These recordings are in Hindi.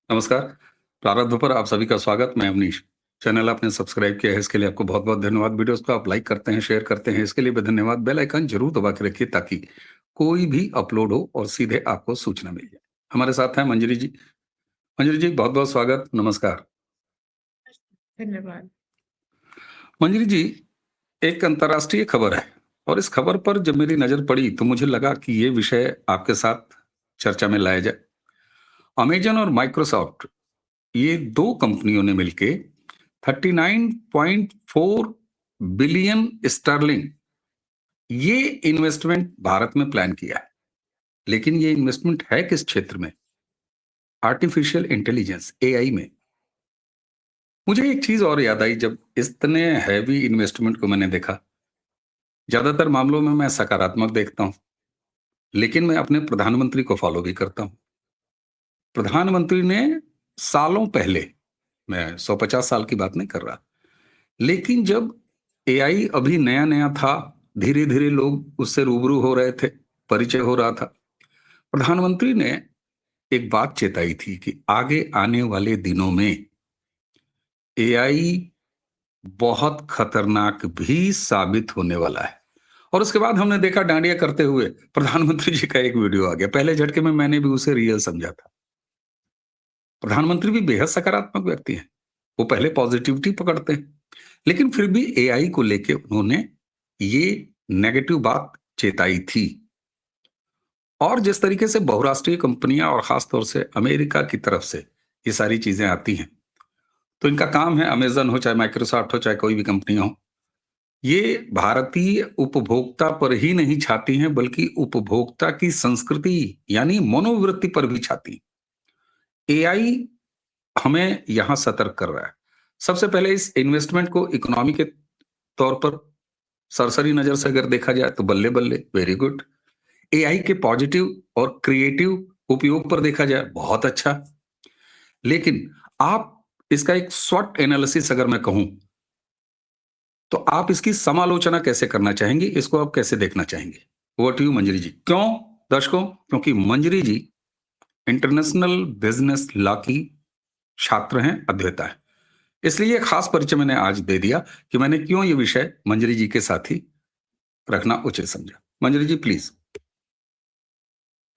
नमस्कार। प्रारब्ध पर आप सभी का स्वागत। मैं अवनीश। चैनल आपने सब्सक्राइब किया है इसके लिए आपको बहुत-बहुत धन्यवाद। वीडियोज़ को आप लाइक करते हैं, शेयर करते हैं इसके लिए भी धन्यवाद। बेल आइकन ज़रूर दबा के रखिए ताकि कोई भी अपलोड हो और सीधे आपको सूचना मिल जाए। हमारे साथ हैं मंजरी जी। मंजरी जी बहुत-बहुत स्वागत। नमस्कार। धन्यवाद। मंजरी जी, एक अंतर्राष्ट्रीय खबर है और इस खबर पर जब मेरी नज़र पड़ी तो मुझे लगा कि ये विषय आपके साथ चर्चा में लाया जाए। अमेज़न और माइक्रोसॉफ्ट ये 2 कंपनियों ने मिलके 39.4 बिलियन स्टर्लिंग ये इन्वेस्टमेंट भारत में प्लान किया है। लेकिन ये इन्वेस्टमेंट है किस क्षेत्र में? आर्टिफिशियल इंटेलिजेंस एआई में। मुझे एक चीज और याद आई जब इतने हैवी इन्वेस्टमेंट को मैंने देखा। ज्यादातर मामलों में मैं सकारात्मक देखता हूं, लेकिन मैं अपने प्रधानमंत्री को फॉलो भी करता हूं। प्रधानमंत्री ने सालों पहले, मैं 150 साल की बात नहीं कर रहा, लेकिन जब एआई अभी नया नया था, धीरे धीरे लोग उससे रूबरू हो रहे थे, परिचय हो रहा था, प्रधानमंत्री ने एक बात चेताई थी कि आगे आने वाले दिनों में एआई बहुत खतरनाक भी साबित होने वाला है। और उसके बाद हमने देखा डांडिया करते हुए प्रधानमंत्री जी का एक वीडियो आ गया। पहले झटके में मैंने भी उसे रियल समझा था। प्रधानमंत्री भी बेहद सकारात्मक व्यक्ति हैं, वो पहले पॉजिटिविटी पकड़ते हैं, लेकिन फिर भी एआई को लेके उन्होंने ये नेगेटिव बात चेताई थी। और जिस तरीके से बहुराष्ट्रीय कंपनियां और खासतौर से अमेरिका की तरफ से ये सारी चीजें आती हैं, तो इनका काम है, अमेजन हो चाहे माइक्रोसॉफ्ट हो चाहे कोई भी कंपनी हो, ये भारतीय उपभोक्ता पर ही नहीं छाती हैं बल्कि उपभोक्ता की संस्कृति यानी मनोवृत्ति पर भी छाती। एआई हमें यहां सतर्क कर रहा है। सबसे पहले इस इन्वेस्टमेंट को इकोनॉमी के तौर पर सरसरी नजर से अगर देखा जाए तो बल्ले बल्ले, वेरी गुड। एआई के पॉजिटिव और क्रिएटिव उपयोग पर देखा जाए बहुत अच्छा। लेकिन आप इसका एक स्वॉट एनालिसिस अगर मैं कहूं तो आप इसकी समालोचना कैसे करना चाहेंगे, इसको आप कैसे देखना चाहेंगे? ओवर टू यू मंजरी जी। क्यों दर्शकों? क्योंकि मंजरी जी इंटरनेशनल बिजनेस लॉ की छात्र हैं, अध्येता है। इसलिए एक खास परिचय मैंने आज दे दिया कि मैंने क्यों ये विषय मंजरी जी के साथ ही रखना उचित समझा। मंजरी जी प्लीज।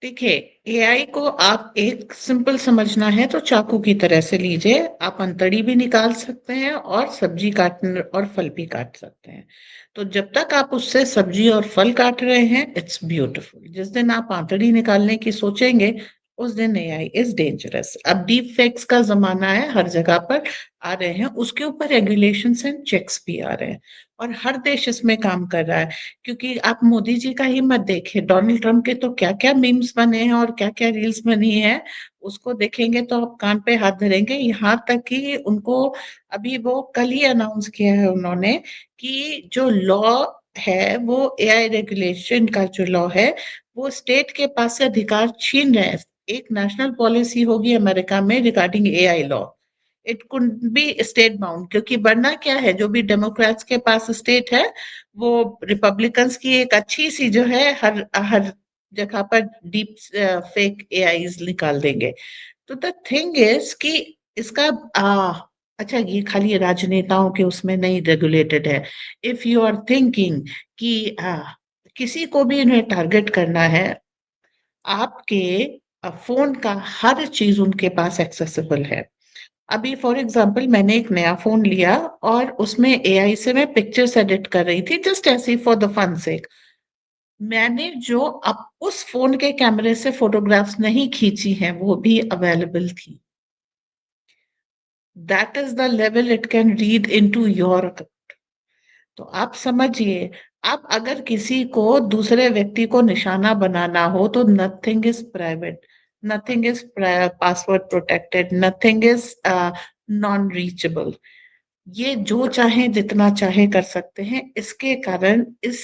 देखिए, एआई को आप एक सिंपल समझना है तो चाकू की तरह से लीजिए। आप अंतड़ी भी निकाल सकते हैं और सब्जी काट और फल भी काट सकते हैं। तो जब तक आप उससे सब्जी और फल काट रहे हैं, इट्स ब्यूटीफुल। जिस दिन आप आंतड़ी निकालने की सोचेंगे, उस दिन एआई इज डेंजरस। अब डीप फेक्स का जमाना है, हर जगह पर आ रहे हैं, उसके ऊपर रेगुलेशंस एंड चेक्स भी आ रहे हैं और हर देश इसमें काम कर रहा है। क्योंकि आप मोदी जी का ही मत देखिए, डोनाल्ड ट्रंप के तो क्या-क्या मीम्स बने हैं और क्या-क्या रील्स बनी है, उसको देखेंगे तो आप कान पे हाथ धरेंगे। यहाँ तक कि उनको अभी वो कल ही अनाउंस किया है उन्होंने कि जो लॉ है, वो एआई रेगुलेशन का जो लॉ है, वो स्टेट के पास से अधिकार छीन रहे हैं। एक नेशनल पॉलिसी होगी अमेरिका में regarding AI law. It could be state bound, क्योंकि बनना क्या है, जो भी डेमोक्रेट्स के पास स्टेट है, वो रिपब्लिकन्स की एक अच्छी सी जो है हर हर जगह पर डीप फेक एआईज निकाल देंगे। तो द थिंग इज कि इसका अच्छा, ये खाली राजनेताओं के उसमें नहीं रेगुलेटेड है। इफ यू आर थिंकिंग कि किसी को भी इन्हें टारगेट करना है, आपके फोन का हर चीज उनके पास एक्सेसिबल है। अभी फॉर एग्जांपल मैंने एक नया फोन लिया और उसमें एआई से मैं पिक्चर्स एडिट कर रही थी, जस्ट ऐसे फॉर द फन सेक। मैंने जो अब उस फोन के कैमरे से फोटोग्राफ्स नहीं खींची हैं, वो भी अवेलेबल थी। That is the level it can read into your. तो आप समझिए, आप अगर किसी को, दूसरे व्यक्ति को निशाना बनाना हो तो nothing is private, nothing is password protected, nothing is non reachable. ये जो चाहे जितना चाहे कर सकते हैं। इसके कारण इस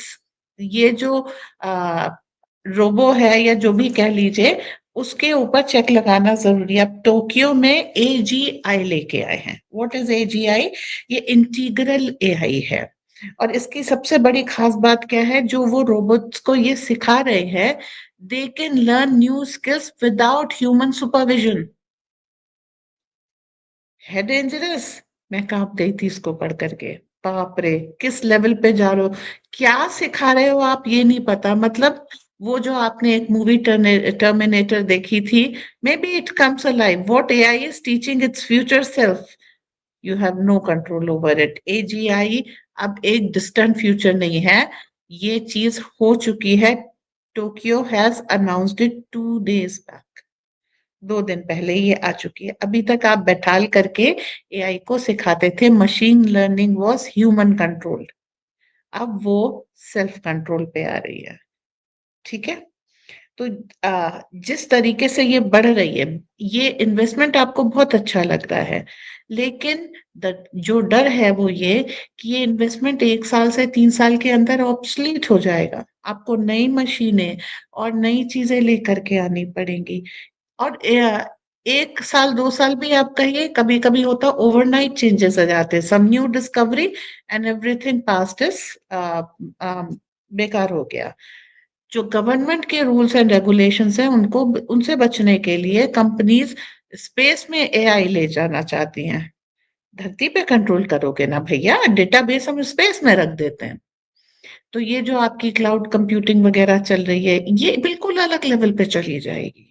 ये जो रोबो है या जो भी कह लीजिए, उसके ऊपर चेक लगाना जरूरी है। अब टोक्यो में एजीआई लेके आए हैं। What is AGI? ये इंटीग्रल एआई है। और इसकी सबसे बड़ी खास बात क्या है, जो वो रोबोट्स को ये सिखा रहे हैं, they can learn new skills without human supervision. है डेंजरस। मैं कांप गई थी इसको पढ़ करके। बाप रे, किस लेवल पे जा रहे हो, क्या सिखा रहे हो आप ये नहीं पता। मतलब वो जो आपने एक मूवी टर्मिनेटर देखी थी, maybe it comes alive, what AI is teaching its future self, you have no control over it. AGI अब एक डिस्टेंट फ्यूचर नहीं है, ये चीज हो चुकी है। Tokyo has announced it 2 days back, 2 दिन पहले ये आ चुकी है। अभी तक आप बैठाल करके एआई को सिखाते थे, machine learning was human control, अब वो सेल्फ कंट्रोल पे आ रही है। ठीक है, तो जिस तरीके से ये बढ़ रही है, ये इन्वेस्टमेंट आपको बहुत अच्छा लग रहा है, लेकिन जो डर है वो ये कि ये इन्वेस्टमेंट 1 साल से 3 साल के अंदर ऑब्सलीट हो जाएगा। आपको नई मशीनें और नई चीजें लेकर के आनी पड़ेंगी। और 1 साल 2 साल भी आप कहिए, कभी कभी होता ओवरनाइट चेंजेस आ जाते हैं, some new discovery and everything past is बेकार हो गया। जो गवर्नमेंट के रूल्स एंड रेगुलेशंस हैं, उनको उनसे बचने के लिए कंपनीज स्पेस में एआई ले जाना चाहती हैं। धरती पे कंट्रोल करोगे ना भैया, डेटाबेस हम स्पेस में रख देते हैं। तो ये जो आपकी क्लाउड कंप्यूटिंग वगैरह चल रही है, ये बिल्कुल अलग लेवल पे चली जाएगी।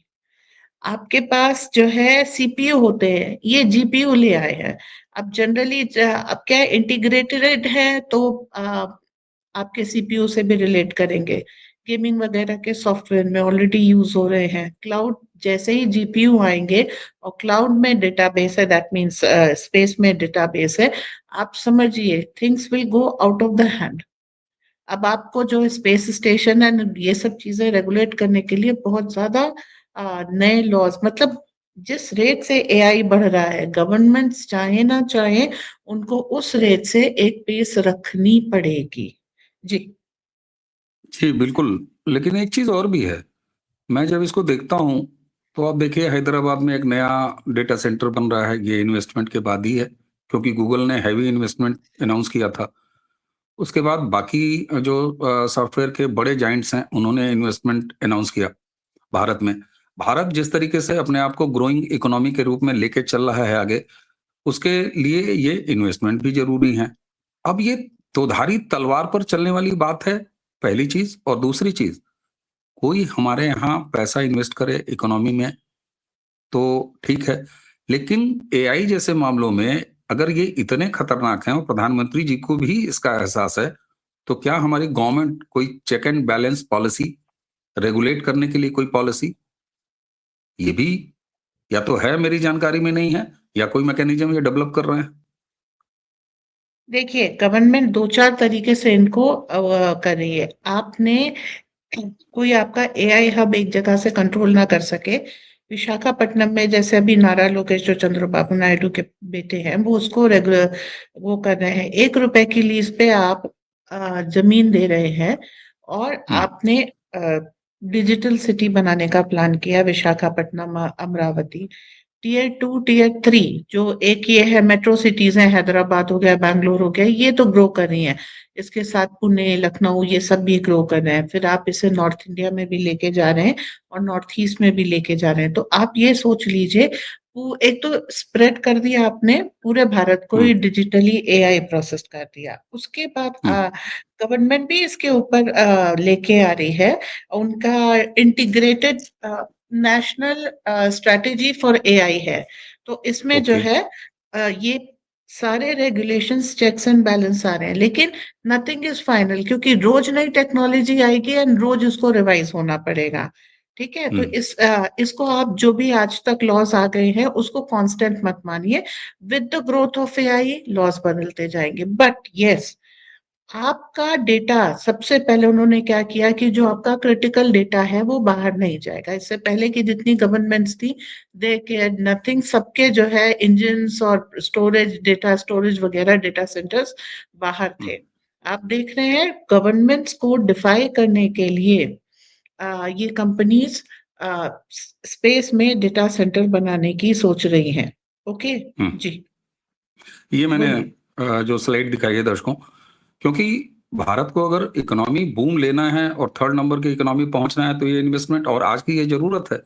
आपके पास जो है सीपीयू होते हैं, ये जीपीयू ले आए हैं। अब जनरली अब क्या इंटीग्रेटेड है, तो आपके सीपीयू से भी रिलेट करेंगे। गेमिंग वगैरह के सॉफ्टवेयर में ऑलरेडी यूज हो रहे हैं। क्लाउड जैसे ही जीपीयू आएंगे और क्लाउड में डेटाबेस है, दैट मीन्स स्पेस में डेटाबेस है, आप समझिए things will go out of the hand. अब आपको जो स्पेस स्टेशन एंड ये सब चीजें रेगुलेट करने के लिए बहुत ज्यादा नए लॉज, मतलब जिस रेट से एआई बढ़ रहा है, गवर्नमेंट्स चाहे ना चाहे उनको उस रेट से एक पेस रखनी पड़ेगी। जी। जी बिल्कुल। लेकिन एक चीज और भी है, मैं जब इसको देखता हूँ तो आप देखिए हैदराबाद में एक नया डेटा सेंटर बन रहा है, ये इन्वेस्टमेंट के बाद ही है, क्योंकि गूगल ने हैवी इन्वेस्टमेंट अनाउंस किया था। उसके बाद बाकी जो सॉफ्टवेयर के बड़े जाइंट्स हैं उन्होंने इन्वेस्टमेंट अनाउंस किया भारत में। भारत जिस तरीके से अपने आप को ग्रोइंग इकोनॉमी के रूप में लेके चल रहा है आगे, उसके लिए ये इन्वेस्टमेंट भी जरूरी है। अब ये दोधारी तलवार पर चलने वाली बात है, पहली चीज। और दूसरी चीज, कोई हमारे यहाँ पैसा इन्वेस्ट करे इकोनॉमी में तो ठीक है, लेकिन एआई जैसे मामलों में अगर ये इतने खतरनाक हैं और प्रधानमंत्री जी को भी इसका एहसास है, तो क्या हमारी गवर्नमेंट कोई check and balance policy, regulate करने के लिए कोई पॉलिसी, ये भी या तो है, मेरी जानकारी में नहीं है, या कोई मैकेनिज्म ये डेवलप कर रहे हैं? देखिए, गवर्नमेंट 2-4 तरीके से इनको कर रही है। आपने कोई आपका एआई हब एक जगह से कंट्रोल ना कर सके, विशाखापट्टनम में जैसे अभी नारा लोकेश जो चंद्रबाबू नायडू के बेटे हैं, वो उसको रेगुलर वो कर रहे हैं। 1 रुपए की लीज पे आप जमीन दे रहे हैं, और हम्म। आपने डिजिटल सिटी बनाने का प्लान किया, विशाखापट्टनम अमरावती। टियर 2 टियर 3 जो एक ये है, मेट्रो सिटीज हैं, हैदराबाद हो गया, बैंगलोर हो गया, ये तो ग्रो कर रही हैं। इसके साथ पुणे, लखनऊ, ये सब भी ग्रो कर रहे हैं। फिर आप इसे नॉर्थ इंडिया में भी लेके जा रहे हैं और नॉर्थ ईस्ट में भी लेके जा रहे हैं। तो आप ये सोच लीजिए, वो एक तो स्प्रेड कर दिया आपने, पूरे भारत को ही हम्म। डिजिटली एआई प्रोसेस कर दिया। उसके बाद हम्म। गवर्नमेंट भी इसके ऊपर लेके आ रही है उनका integrated national strategy for AI है। तो इसमें जो ओके। है ये सारे रेगुलेशंस, चेक्स एंड बैलेंस आ रहे हैं, लेकिन नथिंग इज फाइनल, क्योंकि रोज नई टेक्नोलॉजी आएगी एंड रोज उसको रिवाइज होना पड़ेगा। ठीक है, तो हम्म। इसको आप जो भी आज तक लॉस आ गए हैं उसको कांस्टेंट मत मानिए। With the growth of AI loss बदलते जाएंगे, बट यस, आपका डेटा सबसे पहले उन्होंने क्या किया कि जो आपका क्रिटिकल डेटा है वो बाहर नहीं जाएगा। इससे पहले की जितनी गवर्नमेंट्स थी, दे केयर नथिंग, सबके जो है इंजन्स और स्टोरेज, डेटा स्टोरेज वगैरह, डेटा सेंटर्स बाहर हम्म। थे। आप देख रहे हैं गवर्नमेंट्स को डिफाई करने के लिए ये कंपनीज स्पेस में डेटा सेंटर बनाने की सोच रही हैं। ओके। हम्म। जी, ये मैंने बोलिए। जो स्लाइड दिखाई है दर्शकों, क्योंकि भारत को अगर इकोनॉमी बूम लेना है और थर्ड नंबर की इकोनॉमी पहुंचना है तो ये इन्वेस्टमेंट और आज की ये जरूरत है।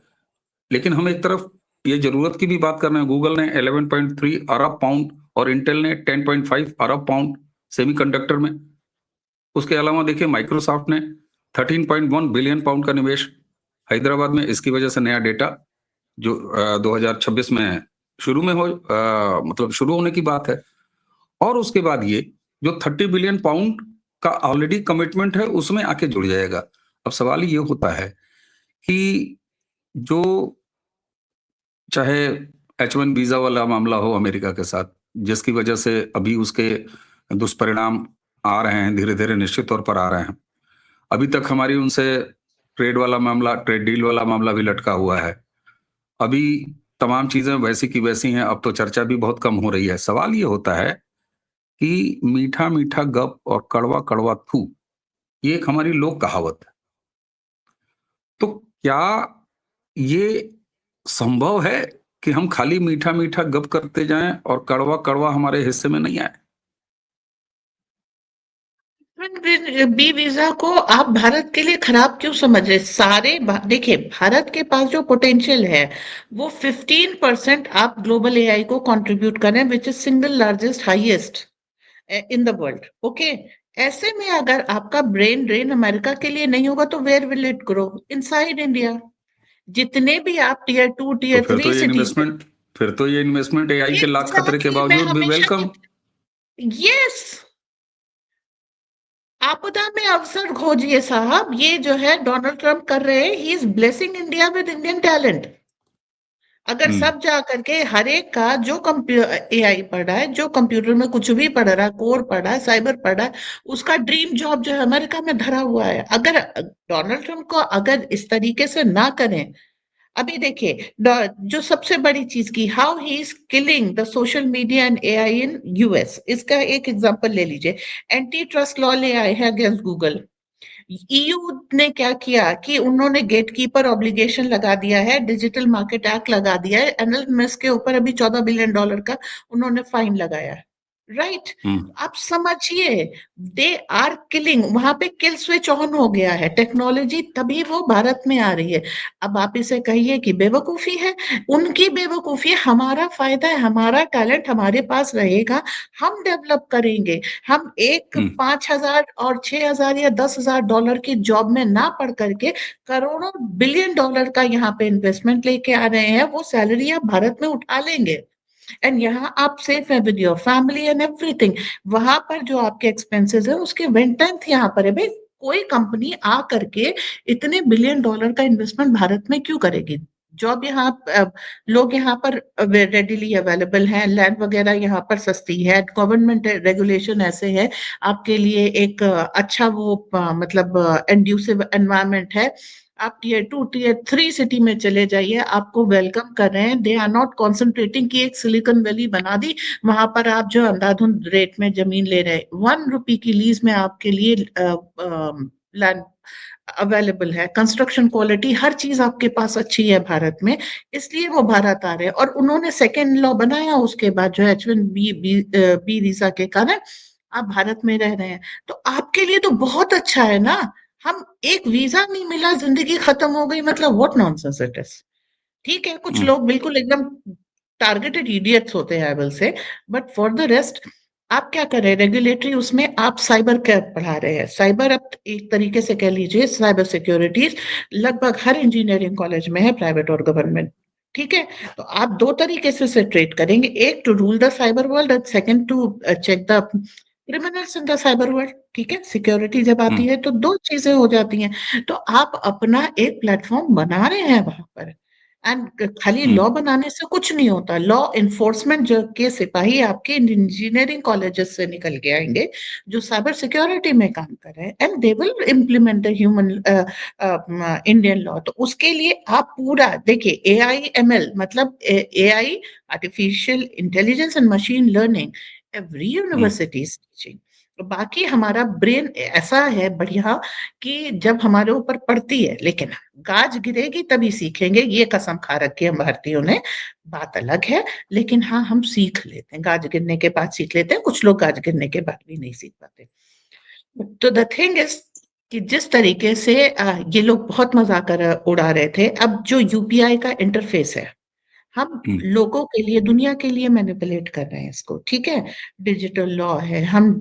लेकिन हम एक तरफ ये जरूरत की भी बात कर रहे हैं, गूगल ने 11.3 अरब पाउंड और इंटेल ने 10.5 अरब पाउंड सेमीकंडक्टर में। उसके अलावा देखिए माइक्रोसॉफ्ट ने 13.1 बिलियन पाउंड का निवेश हैदराबाद में। इसकी वजह से नया डेटा जो 2026 में शुरू में मतलब शुरू होने की बात है। और उसके बाद ये जो 30 बिलियन पाउंड का ऑलरेडी कमिटमेंट है उसमें आके जुड़ जाएगा। अब सवाल ये होता है कि जो चाहे H1 वीजा वाला मामला हो अमेरिका के साथ, जिसकी वजह से अभी उसके दुष्परिणाम आ रहे हैं, धीरे धीरे निश्चित तौर पर आ रहे हैं। अभी तक हमारी उनसे ट्रेड वाला मामला, ट्रेड डील वाला मामला भी लटका हुआ है। अभी तमाम चीजें वैसी की वैसी हैं। अब तो चर्चा भी बहुत कम हो रही है। सवाल ये होता है कि मीठा मीठा गप और कड़वा कड़वा थू, ये एक हमारी लोक कहावत है। तो क्या ये संभव है कि हम खाली मीठा मीठा गप करते जाएं और कड़वा कड़वा हमारे हिस्से में नहीं आए? बी वीजा को आप भारत के लिए खराब क्यों समझ रहे? देखिए, भारत के पास जो पोटेंशियल है वो 15% आप ग्लोबल एआई को कंट्रीब्यूट कर रहे हैं, which is single largest highest in the world. Okay, ऐसे में अगर आपका ब्रेन ड्रेन अमेरिका के लिए नहीं होगा तो where will it grow? Inside India. जितने भी आप टीयर 2 तो टीयर 3 सिटीज, फिर तो ये इन्वेस्टमेंट एआई के लाख खतरे के एग्जैक्टली, मैं बावजूद भी हमेशा वेलकम। यस, आपदा में अवसर खोजिए साहब। ये जो है डोनाल्ड ट्रंप कर रहे हैं, he is blessing India with Indian talent. अगर सब जा करके हर एक का जो एआई पढ़ रहा है, जो कंप्यूटर में कुछ भी पढ़ रहा है, कोर पढ़ रहा है, साइबर पढ़ रहा है, उसका ड्रीम जॉब जो है अमेरिका में धरा हुआ है। अगर डोनाल्ड ट्रंप को अगर इस तरीके से ना करें, अभी देखिए जो सबसे बड़ी चीज की, how he is killing the social media and AI in US. इसका एक एग्जांपल ले लीजिए। एंटी ट्रस्ट लॉ ले आए हैं अगेंस्ट गूगल। ईयू ने क्या किया कि उन्होंने गेटकीपर ऑब्लिगेशन लगा दिया है, डिजिटल मार्केट एक्ट लगा दिया है, एनएल के ऊपर अभी $14 बिलियन का उन्होंने फाइन लगाया है। राइट, आप समझिए, दे आर किलिंग। वहां पे किल स्विच ऑन हो गया है, टेक्नोलॉजी तभी वो भारत में आ रही है। अब आप इसे कहिए कि बेवकूफी है, उनकी बेवकूफी है, हमारा फायदा है, हमारा टैलेंट हमारे पास रहेगा, हम डेवलप करेंगे। हम एक 5,000 और 6,000 या $10,000 की जॉब में ना पढ़ करके करोड़ों बिलियन डॉलर का यहाँ पे इन्वेस्टमेंट लेके आ रहे हैं, वो सैलरी आप भारत में उठा लेंगे एंड यहाँ आप सेफ है with your family and everything. वहां पर जो आपके एक्सपेंसेस है उसके वन टेंथ यहाँ पर है। भाई, कोई कंपनी आ करके इतने बिलियन डॉलर का इन्वेस्टमेंट भारत में क्यों करेगी? जॉब यहाँ लोग यहाँ पर रेडिली अवेलेबल हैं, लैंड वगैरह यहाँ पर सस्ती है, गवर्नमेंट रेगुलेशन ऐसे है, आपके लिए एक अच्छा वो मतलब एंड्यूसिव एनवायरनमेंट है। आप टीयर 2 टीयर 3 सिटी में चले जाइए, आपको वेलकम कर रहे हैं। दे आर नॉट कॉन्सेंट्रेटिंग की एक सिलिकॉन वैली बना दी, वहां पर आप जो अंधाधुंध रेट में जमीन ले रहे हैं, ₹1 की लीज में आपके लिए लैंड अवेलेबल है, कंस्ट्रक्शन क्वालिटी हर चीज आपके पास अच्छी है भारत में, इसलिए वो भारत आ रहे हैं। और उन्होंने सेकेंड लॉ बनाया उसके बाद जो H1B वीजा के कारण आप भारत में रह रहे हैं, तो आपके लिए तो बहुत अच्छा है ना। हम एक वीजा नहीं मिला, जिंदगी खत्म हो गई, मतलब व्हाट नॉनसेंस इट इज। ठीक है, कुछ लोग बिल्कुल एकदम टारगेटेड इडियट्स होते हैं, I will say, but for the rest आप क्या कर रहे हैं? रेगुलेटरी उसमें आप साइबर क्या पढ़ा रहे हैं? साइबर, अब एक तरीके से कह लीजिए साइबर सिक्योरिटीज लगभग हर इंजीनियरिंग कॉलेज में है, प्राइवेट और गवर्नमेंट। ठीक है, तो आप दो तरीके से ट्रेड करेंगे, एक to rule the cyber world और second to check the criminals in the cyber world. ठीक है, सिक्योरिटी जब आती है तो दो चीजें हो जाती हैं। तो आप अपना एक प्लेटफॉर्म बना रहे हैं वहां पर, एंड खाली लॉ बनाने से कुछ नहीं होता। लॉ इन्फोर्समेंट जो के सिपाही आपके इंजीनियरिंग कॉलेजेस से निकल के आएंगे जो साइबर सिक्योरिटी में काम कर रहे हैं, and they will implement the human Indian law. तो उसके लिए आप पूरा देखिए, AIML मतलब AI, artificial intelligence and machine learning, every university is teaching. बाकी हमारा ब्रेन ऐसा है बढ़िया कि जब हमारे ऊपर पड़ती है, लेकिन गाज गिरेगी तभी सीखेंगे, ये कसम खा रखी है हम भारतीयों ने। बात अलग है, लेकिन हाँ, हम सीख लेते हैं, गाज गिरने के बाद सीख लेते हैं, कुछ लोग गाज गिरने के बाद भी नहीं सीख पाते। तो द थिंग इज कि जिस तरीके से ये लोग बहुत मजाक उड़ा रहे थे, अब जो UPI का इंटरफेस है, हम लोगों के लिए, दुनिया के लिए मैनिपुलेट कर रहे हैं इसको, ठीक है। डिजिटल लॉ है, हम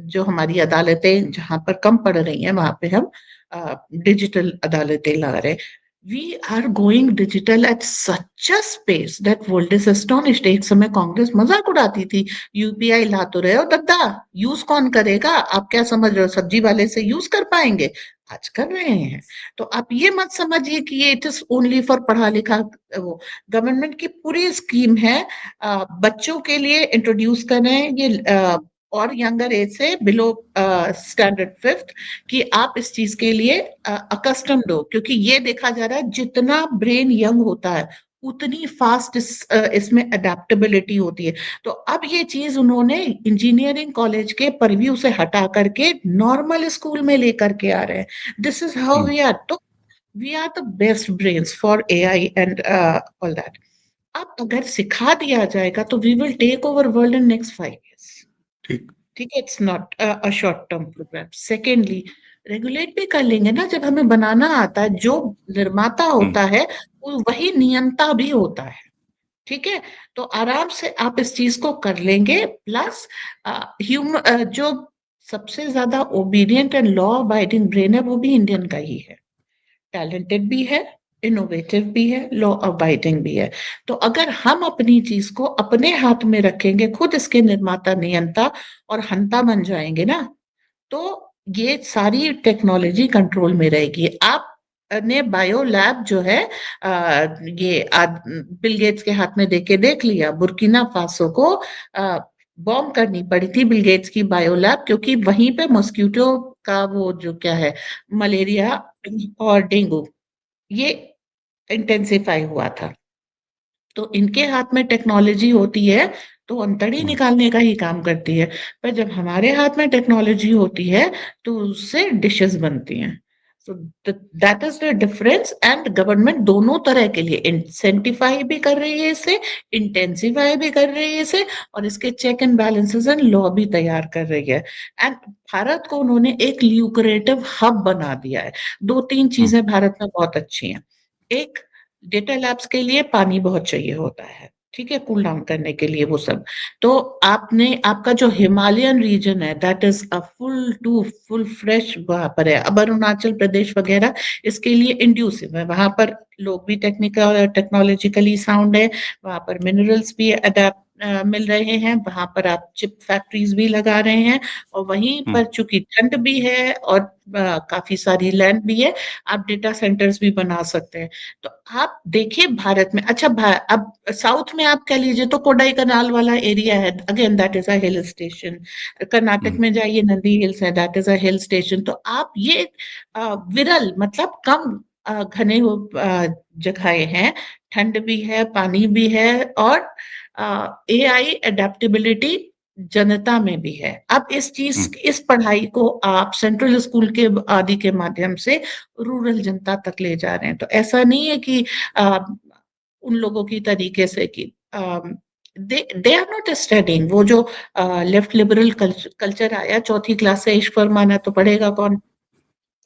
जो हमारी अदालतें जहां पर कम पड़ रही हैं वहां पे हम डिजिटल अदालतें ला रहे हैं। We are going digital at such a space that world is astonished. एक समय कांग्रेस मजाक उड़ाती थी, यूपीआई ला तो रहे हो दद्दा, यूज कौन करेगा, आप क्या समझ रहे हो सब्जी वाले से यूज कर पाएंगे? आज कर रहे हैं। तो आप ये मत समझिए कि ये इट इज ओनली फॉर पढ़ा लिखा। वो गवर्नमेंट की पूरी स्कीम है, बच्चों के लिए इंट्रोड्यूस कर रहे हैं ये, और यंगर एज से बिलो स्टैंडर्ड फिफ्थ, कि आप इस चीज के लिए अकस्टम्ड हो, क्योंकि ये देखा जा रहा है जितना ब्रेन यंग होता है उतनी फास्ट इसमें अडेप्टेबिलिटी होती है। तो अब ये चीज उन्होंने इंजीनियरिंग कॉलेज के परव्यू से हटा करके नॉर्मल स्कूल में लेकर के आ रहे हैं। This is how we are. तो we are the best brains for AI and all that. अब अगर सिखा दिया जाएगा तो we will take over world in next 5 years। ठीक। ठीक है, it's not a short term program. Secondly, regulate भी कर लेंगे ना, जब हमें बनाना आता है, जो निर्माता होता है वो वही नियंता भी होता है, ठीक है। तो आराम से आप इस चीज को कर लेंगे। प्लस जो सबसे ज्यादा obedient and law abiding brain है वो भी इंडियन का ही है, टैलेंटेड भी है, इनोवेटिव भी है, लॉ अबाइडिंग भी है। तो अगर हम अपनी चीज को अपने हाथ में रखेंगे, खुद इसके निर्माता नियंता और हंता बन जाएंगे ना, तो ये सारी टेक्नोलॉजी कंट्रोल में रहेगी। आप ने बायो लैब जो है ये बिल गेट्स के हाथ में देके देख लिया, बुर्किना फासो को बॉम्ब करनी पड़ी थी बिल गेट्स की बायो लैब, क्योंकि वहीं पे मॉस्किटो का वो जो क्या है, मलेरिया और डेंगू, ये इंटेंसिफाई हुआ था। तो इनके हाथ में टेक्नोलॉजी होती है तो अंतड़ी निकालने का ही काम करती है, पर जब हमारे हाथ में टेक्नोलॉजी होती है तो उससे डिशेस बनती हैं। So that is the difference. And government दोनों तरह के लिए इंसेंटिफाई भी कर रही है इसे, इंटेंसिफाई भी कर रही है इसे, और इसके check and balances and law भी तैयार कर रही है। एंड भारत को उन्होंने एक ल्यूक्रेटिव हब बना दिया है। 2-3 चीजें भारत में बहुत अच्छी हैं। एक, डेटा लैब्स के लिए पानी बहुत चाहिए होता है, ठीक है, कूल डाउन करने के लिए वो सब। तो आपने, आपका जो हिमालयन रीजन है that is a full fresh वहां पर है। अब अरुणाचल प्रदेश वगैरह इसके लिए इंड्यूसिव है, वहां पर लोग भी टेक्निकल टेक्नोलॉजिकली साउंड है, वहां पर मिनरल्स भी अडेप्ट मिल रहे हैं, वहां पर आप चिप फैक्ट्रीज भी लगा रहे हैं, और वहीं पर चूंकि ठंड भी है और काफी सारी लैंड भी है, आप डेटा सेंटर्स भी बना सकते हैं। तो आप देखिए भारत में, अच्छा अब साउथ में आप कह लीजिए तो कोडाई कनाल वाला एरिया है, again that is a hill station. Karnataka में जाइए, नंदी हिल्स है, that is a hill station. तो आप ये विरल मतलब कम घने जगहें हैं, ठंड भी है, पानी भी है, और एआई एडेप्टेबिलिटी जनता में भी है। अब इस चीज, इस पढ़ाई को आप सेंट्रल स्कूल के आदि के माध्यम से रूरल जनता तक ले जा रहे हैं। तो ऐसा नहीं है कि उन लोगों की तरीके से कि दे आर नॉट स्टडिंग। वो जो लेफ्ट लिबरल कल्चर आया, चौथी क्लास से इश्क फरमाना तो पढ़ेगा कौन?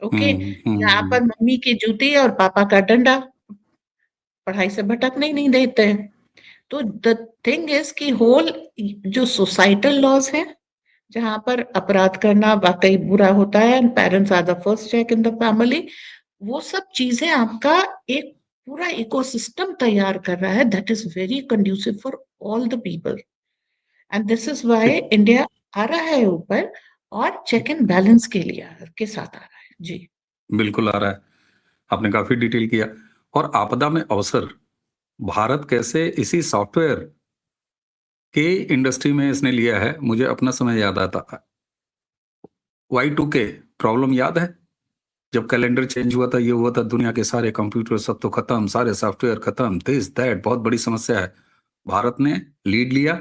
ओके, यहाँ पर मम्मी की जूती और पापा का डंडा, पढ़ाई से भटकने ही नहीं देते हैं। तो द थिंग इज कि होल जो सोसाइटल लॉज हैं, जहां पर अपराध करना वाकई बुरा होता है, and parents are the first check in the family, वो सब चीजें आपका एक पूरा इकोसिस्टम तैयार कर रहा है that is very conducive for all the people. And this is why ठीक। इंडिया आ रहा है ऊपर, और चेक एंड बैलेंस के लिए के साथ आ रहा है। जी बिल्कुल आ रहा है। आपने काफी डिटेल किया। और आपदा में अवसर, भारत कैसे इसी सॉफ्टवेयर के इंडस्ट्री में इसने लिया है। मुझे अपना समय याद आता, Y2K प्रॉब्लम याद है, जब कैलेंडर चेंज हुआ था, ये हुआ था, दुनिया के सारे कंप्यूटर सब तो खत्म, सारे सॉफ्टवेयर खत्म, दिस दैट, बहुत बड़ी समस्या है। भारत ने लीड लिया,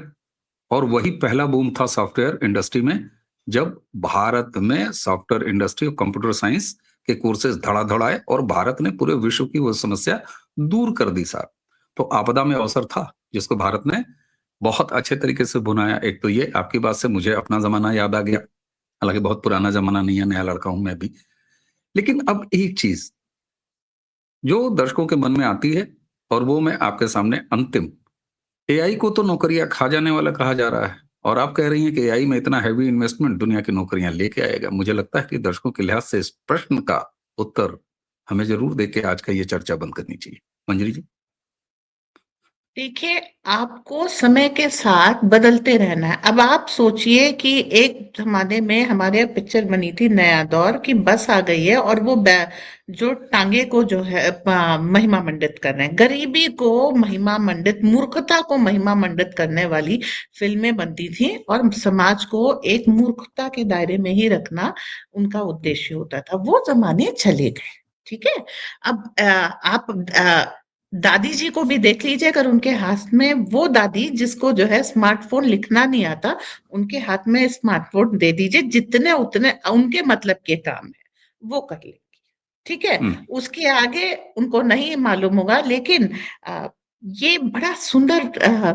और वही पहला बूम था सॉफ्टवेयर इंडस्ट्री में, जब भारत में सॉफ्टवेयर इंडस्ट्री और कंप्यूटर साइंस के कोर्सेज धड़ाधड़ आए, और भारत ने पूरे विश्व की वो समस्या दूर कर दी साहब। तो आपदा में अवसर था जिसको भारत ने बहुत अच्छे तरीके से बुनाया। एक तो ये, आपकी बात से मुझे अपना जमाना याद आ गया, हालांकि बहुत पुराना जमाना नहीं है, नया लड़का हूं मैं भी। लेकिन अब एक चीज जो दर्शकों के मन में आती है और वो मैं आपके सामने अंतिम, एआई को तो नौकरियां खा जाने वाला कहा जा रहा है और आप कह रही हैं कि एआई में इतना हैवी इन्वेस्टमेंट दुनिया की नौकरियां लेके आएगा। मुझे लगता है कि दर्शकों के लिहाज से इस प्रश्न का उत्तर हमें जरूर देके आज का ये चर्चा बंद करनी चाहिए। मंजरी जी। देखिए, आपको समय के साथ बदलते रहना है। अब आप सोचिए कि एक ज़माने में हमारे यहाँ पिक्चर बनी थी नया दौर की बस आ गई है और वो जो टांगे को जो है महिमा मंडित कर रहे हैं। गरीबी को महिमा मंडित, मूर्खता को महिमा मंडित करने वाली फिल्में बनती थी और समाज को एक मूर्खता के दायरे में ही रखना उनका उद्देश्य होता था। वो ज़माने चले गए, ठीक है? अब आप दादी जी को भी देख लीजिए, अगर उनके हाथ में वो दादी जिसको जो है स्मार्टफोन लिखना नहीं आता, उनके हाथ में स्मार्टफोन दे दीजिए, जितने उतने उनके मतलब के काम है, वो कर लेंगी, ठीक है? उसके आगे उनको नहीं मालूम होगा, लेकिन ये बड़ा सुंदर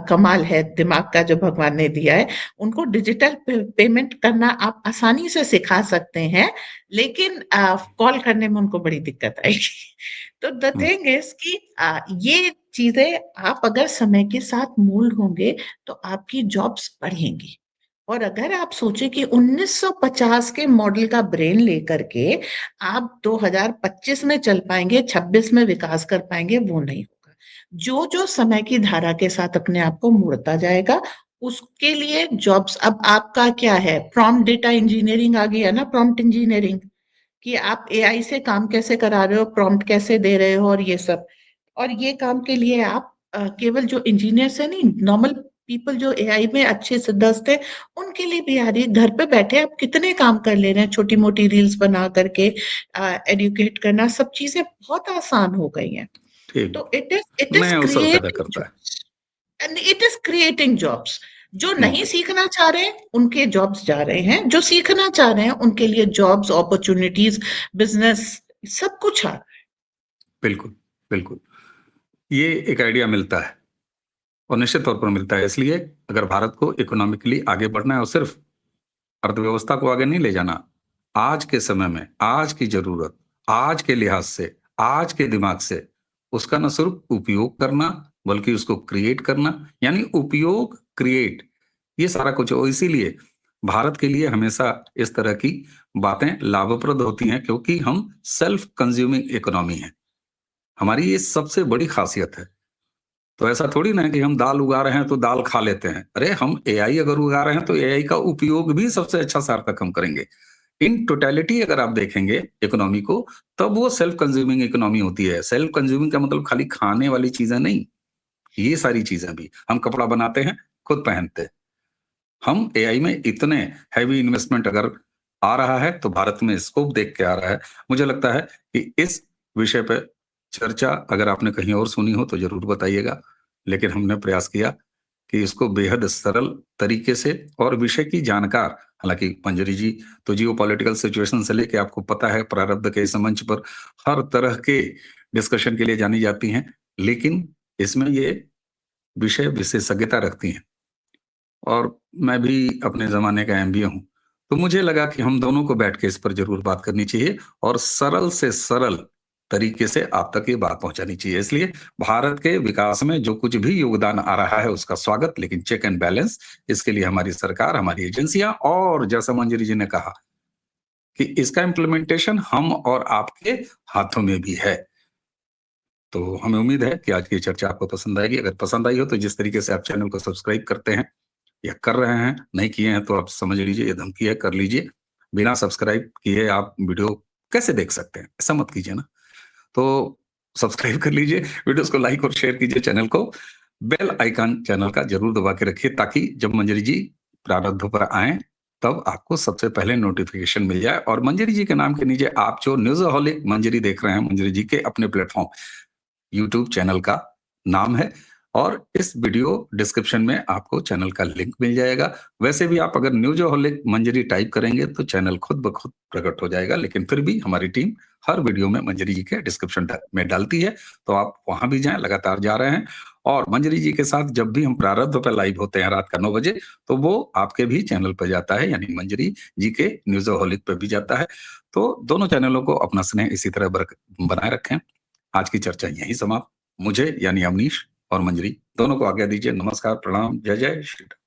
कमाल है दिमाग का जो भगवान ने दिया है। उनको डिजिटल पेमेंट करना आप आसानी से सिखा सकते हैं, लेकिन कॉल करने में उनको बड़ी दिक्कत आएगी। तो द थिंग इज कि ये चीजें आप अगर समय के साथ मोल्ड होंगे तो आपकी जॉब्स बढ़ेंगी। और अगर आप सोचे कि 1950 के मॉडल का ब्रेन लेकर के आप 2025 में चल पाएंगे, 26 में विकास कर पाएंगे, वो नहीं होगा। जो जो समय की धारा के साथ अपने आप को मुड़ता जाएगा, उसके लिए जॉब्स। अब आपका क्या है, प्रॉम्प्ट डेटा इंजीनियरिंग आ गया ना, प्रॉम्प्ट इंजीनियरिंग, कि आप एआई से काम कैसे करा रहे हो, प्रॉम्प्ट कैसे दे रहे हो और ये सब। और ये काम के लिए आप केवल जो इंजीनियर्स है नहीं, नॉर्मल पीपल जो एआई में अच्छे से दस्त है, उनके लिए भी आ रही है। घर पे बैठे आप कितने काम कर ले रहे हैं, छोटी मोटी रील्स बना करके एडुकेट करना, सब चीजें बहुत आसान हो गई हैं। ठीक। तो इट इज नया अवसर पैदा क्रिएटिंग करता है। Jobs and it is creating jobs. जो हम्म, नहीं सीखना चाह रहे हैं उनके जॉब्स जा रहे हैं, जो सीखना चाह रहे हैं उनके लिए जॉब्स, अपॉर्चुनिटीज, बिजनेस, सब कुछ आ रहा है। बिल्कुल बिल्कुल। ये एक आइडिया मिलता है और निश्चित तौर पर मिलता है। इसलिए अगर भारत को इकोनॉमिकली आगे बढ़ना है और सिर्फ अर्थव्यवस्था को आगे नहीं ले जाना, आज के समय में आज की जरूरत, आज के लिहाज से, आज के दिमाग से उसका न सिर्फ उपयोग करना बल्कि उसको क्रिएट करना, यानी उपयोग क्रिएट, ये सारा कुछ हो। इसीलिए भारत के लिए हमेशा इस तरह की बातें लाभप्रद होती हैं क्योंकि हम सेल्फ कंज्यूमिंग इकोनॉमी है। हमारी ये सबसे बड़ी खासियत है। तो ऐसा थोड़ी ना है कि हम दाल उगा रहे हैं तो दाल खा लेते हैं। अरे हम एआई अगर उगा रहे हैं तो एआई का उपयोग भी सबसे अच्छा सार्थक हम करेंगे। इन टोटलिटी अगर आप देखेंगे इकोनॉमी को, तब वो सेल्फ कंज्यूमिंग इकोनॉमी होती है। सेल्फ कंज्यूमिंग का मतलब खाली खाने वाली चीजें नहीं, ये सारी चीजें भी। हम कपड़ा बनाते हैं, खुद पहनते हैं। हम एआई में इतने हैवी इन्वेस्टमेंट अगर आ रहा है तो भारत में स्कोप देख के आ रहा है। मुझे लगता है कि इस विषय पे चर्चा अगर आपने कहीं और सुनी हो तो जरूर बताइएगा, लेकिन हमने प्रयास किया कि इसको बेहद सरल तरीके से और विषय की जानकार, हालांकि मंजरी जी तो जियो पॉलिटिकल सिचुएशन से लेके आपको पता है प्रारब्ध के इस मंच पर हर तरह के डिस्कशन के लिए जानी जाती हैं, लेकिन इसमें ये विषय विशेषज्ञता रखती हैं और मैं भी अपने जमाने का एमबीए हूं। तो मुझे लगा कि हम दोनों को बैठ के इस पर जरूर बात करनी चाहिए और सरल से सरल तरीके से आप तक ये बात पहुंचानी चाहिए। इसलिए भारत के विकास में जो कुछ भी योगदान आ रहा है उसका स्वागत, लेकिन चेक एंड बैलेंस इसके लिए हमारी सरकार, हमारी एजेंसियां और जैसा मंजरी जी ने कहा कि इसका इम्प्लीमेंटेशन हम और आपके हाथों में भी है। तो हमें उम्मीद है कि आज की चर्चा आपको पसंद आएगी। अगर पसंद आई हो तो जिस तरीके से आप चैनल को सब्सक्राइब करते हैं या कर रहे हैं, नहीं किए हैं तो आप समझ लीजिए ये धमकी है, कर लीजिए। बिना सब्सक्राइब किए आप वीडियो कैसे देख सकते हैं, ऐसा मत कीजिए ना। तो सब्सक्राइब कर लीजिए, वीडियोस को लाइक और शेयर कीजिए, चैनल को बेल आइकन चैनल का जरूर दबा के रखिए ताकि जब मंजरी जी प्रारब्ध पर आए तब आपको सबसे पहले नोटिफिकेशन मिल जाए। और मंजरी जी के नाम के नीचे आप जो न्यूज़हॉलिक मंजरी देख रहे हैं, मंजरी जी के अपने प्लेटफॉर्म यूट्यूब चैनल का नाम है और इस वीडियो डिस्क्रिप्शन में आपको चैनल का लिंक मिल जाएगा। वैसे भी आप अगर न्यूज़हॉलिक मंजरी टाइप करेंगे तो चैनल खुद ब खुद प्रकट हो जाएगा, लेकिन फिर भी हमारी टीम हर वीडियो में मंजरी जी के डिस्क्रिप्शन में डालती है, तो आप वहां भी जाएं, लगातार जा रहे हैं। और मंजरी जी के साथ जब भी हम प्रारब्ध पर लाइव होते हैं रात का 9 बजे, तो वो आपके भी चैनल पर जाता है, यानी मंजरी जी के न्यूज़हॉलिक पर भी जाता है। तो दोनों चैनलों को अपना स्नेह इसी तरह बनाए रखें। आज की चर्चा यहीं समाप्त। मुझे यानी अवनीश और मंजरी दोनों को आज्ञा दीजिए। नमस्कार, प्रणाम, जय जय श्री राम।